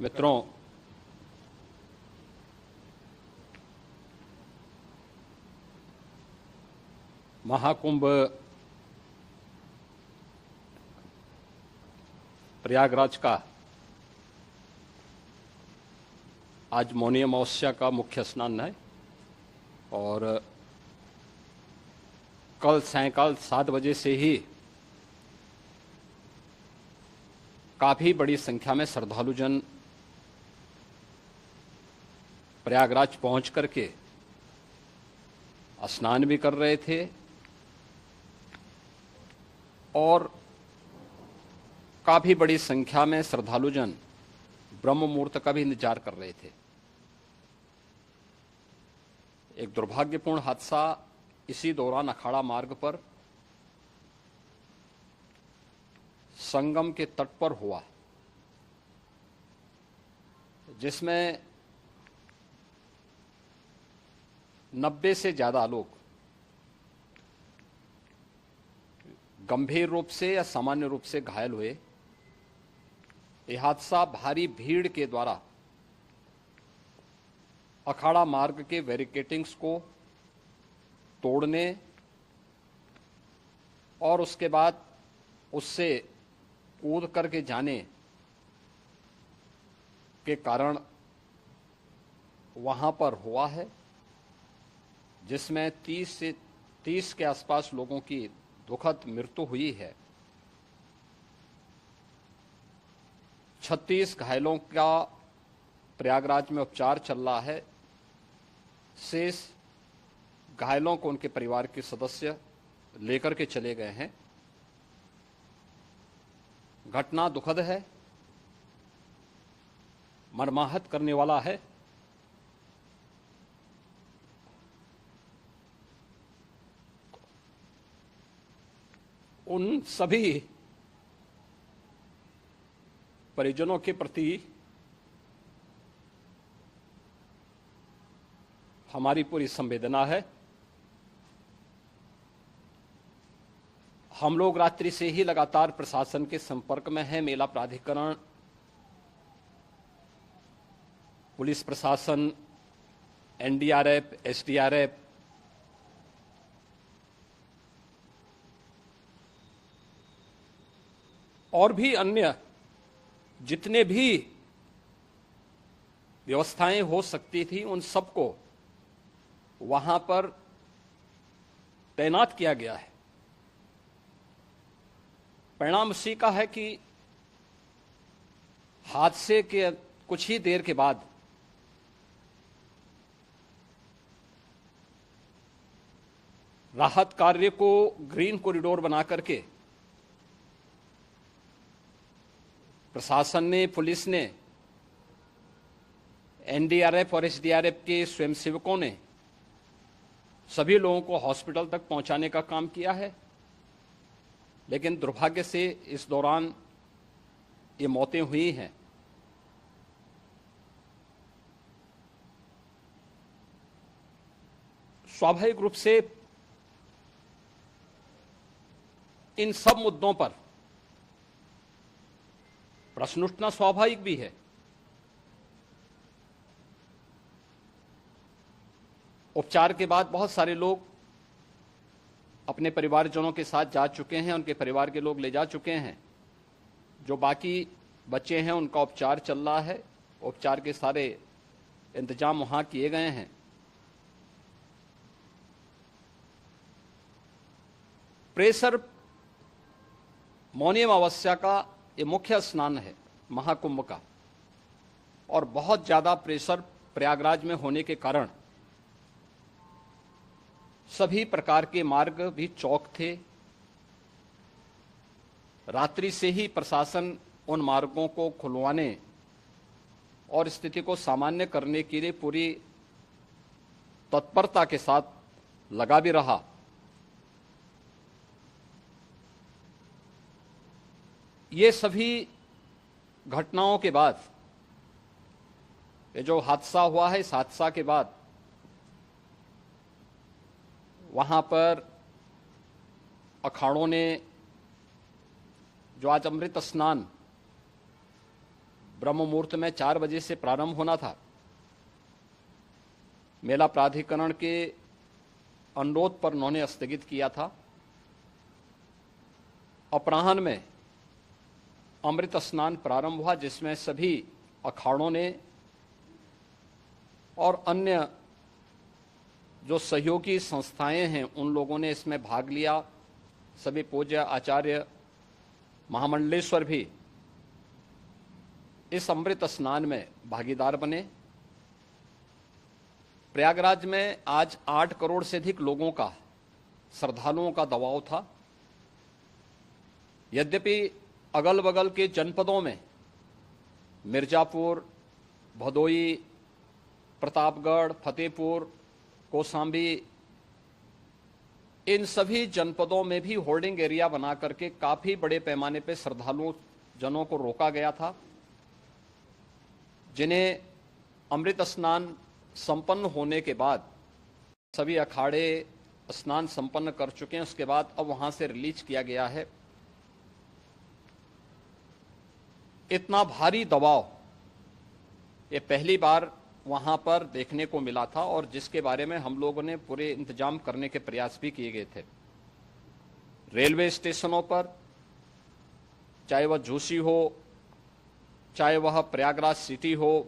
मित्रों, महाकुंभ प्रयागराज का आज मौनी अमावस्या का मुख्य स्नान है और कल सायंकाल 7 बजे से ही काफी बड़ी संख्या में श्रद्धालुजन प्रयागराज पहुंच करके स्नान भी कर रहे थे और काफी बड़ी संख्या में श्रद्धालुजन ब्रह्म मुहूर्त का भी इंतजार कर रहे थे। एक दुर्भाग्यपूर्ण हादसा इसी दौरान अखाड़ा मार्ग पर संगम के तट पर हुआ, जिसमें 90 से ज्यादा लोग गंभीर रूप से या सामान्य रूप से घायल हुए। यह हादसा भारी भीड़ के द्वारा अखाड़ा मार्ग के बैरिकेडिंग्स को तोड़ने और उसके बाद उससे कूद करके जाने के कारण वहां पर हुआ है, जिसमें 30 के आसपास लोगों की दुखद मृत्यु हुई है। 36 घायलों का प्रयागराज में उपचार चल रहा है। शेष घायलों को उनके परिवार के सदस्य लेकर के चले गए हैं। घटना दुखद है, मर्माहत करने वाला है। उन सभी परिजनों के प्रति हमारी पूरी संवेदना है। हम लोग रात्रि से ही लगातार प्रशासन के संपर्क में हैं। मेला प्राधिकरण, पुलिस प्रशासन, एनडीआरएफ, एसडीआरएफ, और भी अन्य जितने भी व्यवस्थाएं हो सकती थी उन सबको वहां पर तैनात किया गया है। परिणाम उसी का है कि हादसे के कुछ ही देर के बाद राहत कार्य को ग्रीन कॉरिडोर बना करके प्रशासन ने, पुलिस ने, एनडीआरएफ और एसडीआरएफ के स्वयंसेवकों ने सभी लोगों को हॉस्पिटल तक पहुंचाने का काम किया है। लेकिन दुर्भाग्य से इस दौरान ये मौतें हुई हैं। स्वाभाविक रूप से इन सब मुद्दों पर प्रश्न उठना स्वाभाविक भी है। उपचार के बाद बहुत सारे लोग अपने परिवारजनों के साथ जा चुके हैं, उनके परिवार के लोग ले जा चुके हैं। जो बाकी बच्चे हैं उनका उपचार चल रहा है। उपचार के सारे इंतजाम वहां किए गए हैं। प्रेशर मौनी अमावस्या का ये मुख्य स्नान है महाकुंभ का, और बहुत ज्यादा प्रेशर प्रयागराज में होने के कारण सभी प्रकार के मार्ग भी चौक थे। रात्रि से ही प्रशासन उन मार्गों को खुलवाने और स्थिति को सामान्य करने के लिए पूरी तत्परता के साथ लगा भी रहा। ये सभी घटनाओं के बाद, ये जो हादसा हुआ है, इस हादसा के बाद वहां पर अखाड़ों ने जो आज अमृत स्नान ब्रह्म मुहूर्त में 4 बजे से प्रारंभ होना था। मेला प्राधिकरण के अनुरोध पर उन्होंने स्थगित किया था। अपराह्न में अमृत स्नान प्रारंभ हुआ, जिसमें सभी अखाड़ों ने और अन्य जो सहयोगी संस्थाएं हैं उन लोगों ने इसमें भाग लिया। सभी पूज्य आचार्य महामंडलेश्वर भी इस अमृत स्नान में भागीदार बने। प्रयागराज में आज 8 करोड़ से अधिक लोगों का, श्रद्धालुओं का दबाव था। यद्यपि अगल बगल के जनपदों में मिर्जापुर, भदोई, प्रतापगढ़, फतेहपुर, कौशाम्बी, इन सभी जनपदों में भी होर्डिंग एरिया बना करके काफी बड़े पैमाने पर श्रद्धालुओं जनों को रोका गया था, जिन्हें अमृत स्नान संपन्न होने के बाद सभी अखाड़े स्नान संपन्न कर चुके हैं। उसके बाद अब वहां से रिलीज किया गया है। इतना भारी दबाव ये पहली बार वहां पर देखने को मिला था, और जिसके बारे में हम लोगों ने पूरे इंतजाम करने के प्रयास भी किए गए थे। रेलवे स्टेशनों पर, चाहे वह झूसी हो, चाहे वह प्रयागराज सिटी हो,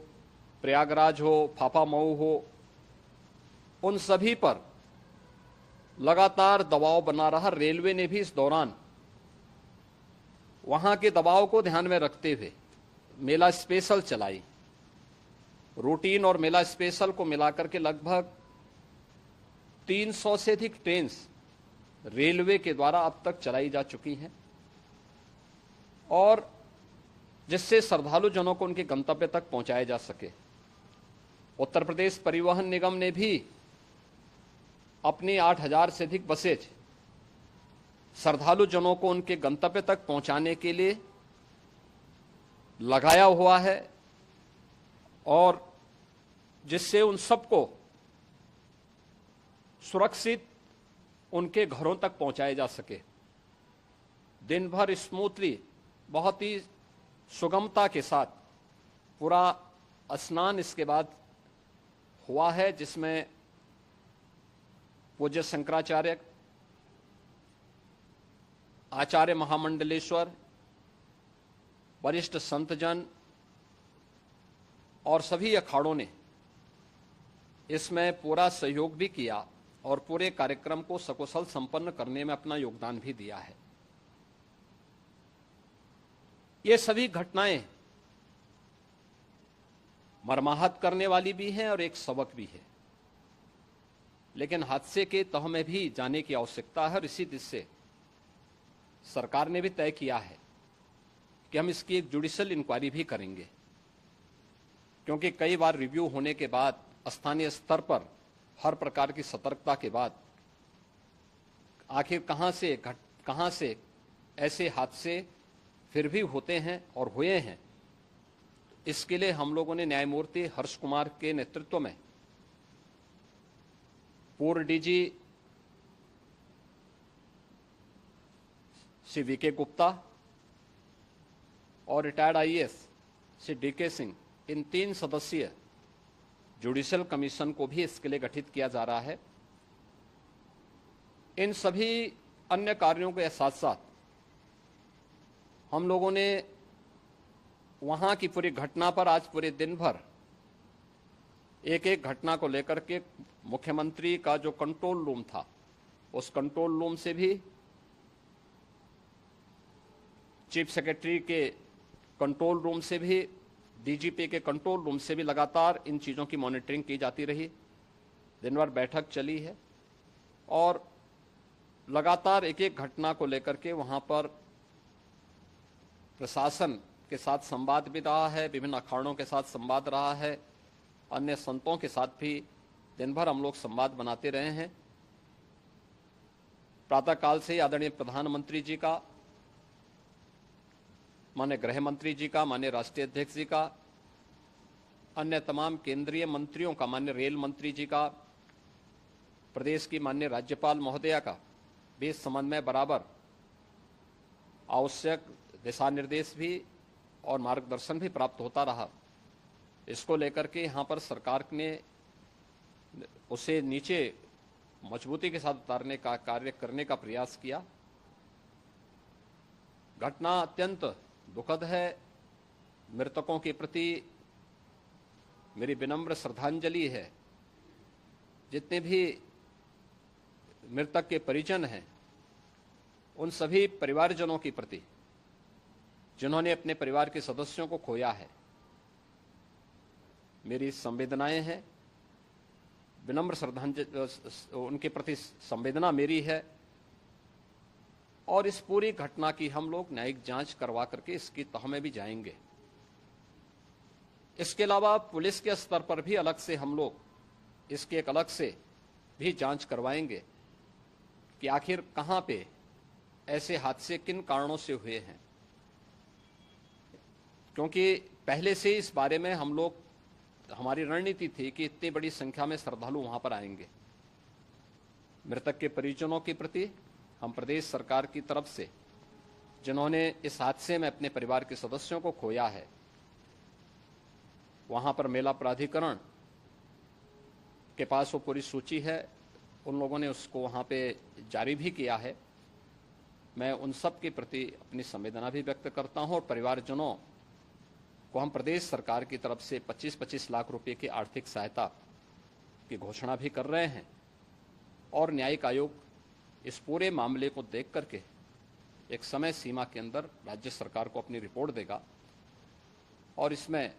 प्रयागराज हो, फाफामऊ हो, उन सभी पर लगातार दबाव बना रहा। रेलवे ने भी इस दौरान वहां के दबाव को ध्यान में रखते हुए मेला स्पेशल चलाई। रूटीन और मेला स्पेशल को मिलाकर के लगभग 300 से अधिक ट्रेन रेलवे के द्वारा अब तक चलाई जा चुकी हैं, और जिससे श्रद्धालु जनों को उनके गंतव्य तक पहुंचाया जा सके। उत्तर प्रदेश परिवहन निगम ने भी अपनी 8000 से अधिक बसेज श्रद्धालु जनों को उनके गंतव्य तक पहुंचाने के लिए लगाया हुआ है, और जिससे उन सबको सुरक्षित उनके घरों तक पहुंचाया जा सके। दिन भर स्मूथली, बहुत ही सुगमता के साथ पूरा स्नान इसके बाद हुआ है, जिसमें पूज्य शंकराचार्य, आचार्य महामंडलेश्वर, वरिष्ठ संतजन और सभी अखाड़ों ने इसमें पूरा सहयोग भी किया और पूरे कार्यक्रम को सकुशल संपन्न करने में अपना योगदान भी दिया है। ये सभी घटनाएं मर्माहत करने वाली भी हैं और एक सबक भी है, लेकिन हादसे के तह में भी जाने की आवश्यकता है। और इसी दिशा से सरकार ने भी तय किया है कि हम इसकी एक जुडिशियल इंक्वायरी भी करेंगे, क्योंकि कई बार रिव्यू होने के बाद स्थानीय स्तर पर हर प्रकार की सतर्कता के बाद आखिर कहां से ऐसे हादसे फिर भी होते हैं और हुए हैं। इसके लिए हम लोगों ने न्यायमूर्ति हर्ष कुमार के नेतृत्व में पूर्व डीजी श्री वीके गुप्ता और retired IAS Shri DK Singh, इन 3 सदस्यीय जुडिशियल कमीशन को भी इसके लिए गठित किया जा रहा है। इन सभी अन्य कार्यों के साथ साथ हम लोगों ने वहां की पूरी घटना पर आज पूरे दिन भर एक एक घटना को लेकर के मुख्यमंत्री का जो कंट्रोल रूम था, उस कंट्रोल रूम से भी, चीफ सेक्रेटरी के कंट्रोल रूम से भी, डीजीपी के कंट्रोल रूम से भी लगातार इन चीज़ों की मॉनिटरिंग की जाती रही। दिन भर बैठक चली है और लगातार एक एक घटना को लेकर के वहां पर प्रशासन के साथ संवाद भी रहा है, विभिन्न अखाड़ों के साथ संवाद रहा है, अन्य संतों के साथ भी दिन भर हम लोग संवाद बनाते रहे हैं। प्रातःकाल से आदरणीय प्रधानमंत्री जी का, माननीय गृह मंत्री जी का, माननीय राष्ट्रीय अध्यक्ष जी का, अन्य तमाम केंद्रीय मंत्रियों का, माननीय रेल मंत्री जी का, प्रदेश की माननीय राज्यपाल महोदया का भी इस संबंध में बराबर आवश्यक दिशा निर्देश भी और मार्गदर्शन भी प्राप्त होता रहा। इसको लेकर के यहाँ पर सरकार ने उसे नीचे मजबूती के साथ उतारने का कार्य करने का प्रयास किया। घटना अत्यंत दुखद है। मृतकों के प्रति मेरी विनम्र श्रद्धांजलि है। जितने भी मृतक के परिजन हैं, उन सभी परिवारजनों के प्रति जिन्होंने अपने परिवार के सदस्यों को खोया है, मेरी संवेदनाएं हैं। विनम्र श्रद्धांजलि उनके प्रति संवेदना मेरी है। और इस पूरी घटना की हम लोग न्यायिक जांच करवा करके इसकी तह में भी जाएंगे। इसके अलावा पुलिस के स्तर पर भी अलग से हम लोग इसके एक अलग से भी जांच करवाएंगे कि आखिर कहां पे ऐसे हादसे किन कारणों से हुए हैं, क्योंकि पहले से इस बारे में हम लोग, हमारी रणनीति थी कि इतनी बड़ी संख्या में श्रद्धालु वहां पर आएंगे। मृतक के परिजनों के प्रति हम प्रदेश सरकार की तरफ से, जिन्होंने इस हादसे में अपने परिवार के सदस्यों को खोया है, वहां पर मेला प्राधिकरण के पास वो पूरी सूची है, उन लोगों ने उसको वहां पे जारी भी किया है। मैं उन सब के प्रति अपनी संवेदना भी व्यक्त करता हूं और परिवारजनों को हम प्रदेश सरकार की तरफ से 25-25 लाख रुपए की आर्थिक सहायता की घोषणा भी कर रहे हैं। और न्यायिक आयोग इस पूरे मामले को देख करके एक समय सीमा के अंदर राज्य सरकार को अपनी रिपोर्ट देगा और इसमें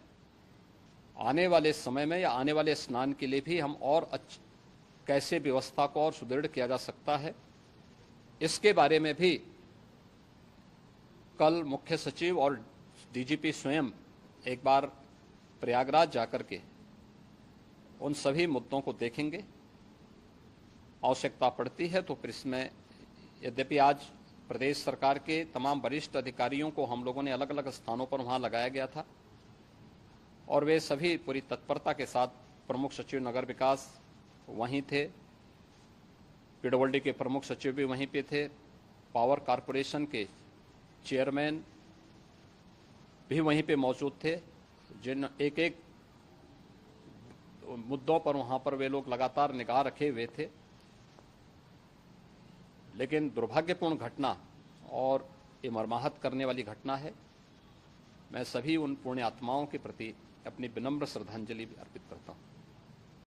आने वाले समय में या आने वाले स्नान के लिए भी हम और कैसे व्यवस्था को और सुदृढ़ किया जा सकता है, इसके बारे में भी कल मुख्य सचिव और डीजीपी स्वयं एक बार प्रयागराज जाकर के उन सभी मुद्दों को देखेंगे। आवश्यकता पड़ती है तो फिर इसमें, यद्यपि आज प्रदेश सरकार के तमाम वरिष्ठ अधिकारियों को हम लोगों ने अलग अलग स्थानों पर वहां लगाया गया था और वे सभी पूरी तत्परता के साथ, प्रमुख सचिव नगर विकास वहीं थे, पीडब्ल्यूडी के प्रमुख सचिव भी वहीं पे थे, पावर कारपोरेशन के चेयरमैन भी वहीं पे मौजूद थे, जिन एक एक मुद्दों पर वहां पर वे लोग लगातार निगाह रखे हुए थे। लेकिन दुर्भाग्यपूर्ण घटना और ये मर्माहत करने वाली घटना है। मैं सभी उन पुण्य आत्माओं के प्रति अपनी विनम्र श्रद्धांजलि अर्पित करता हूं।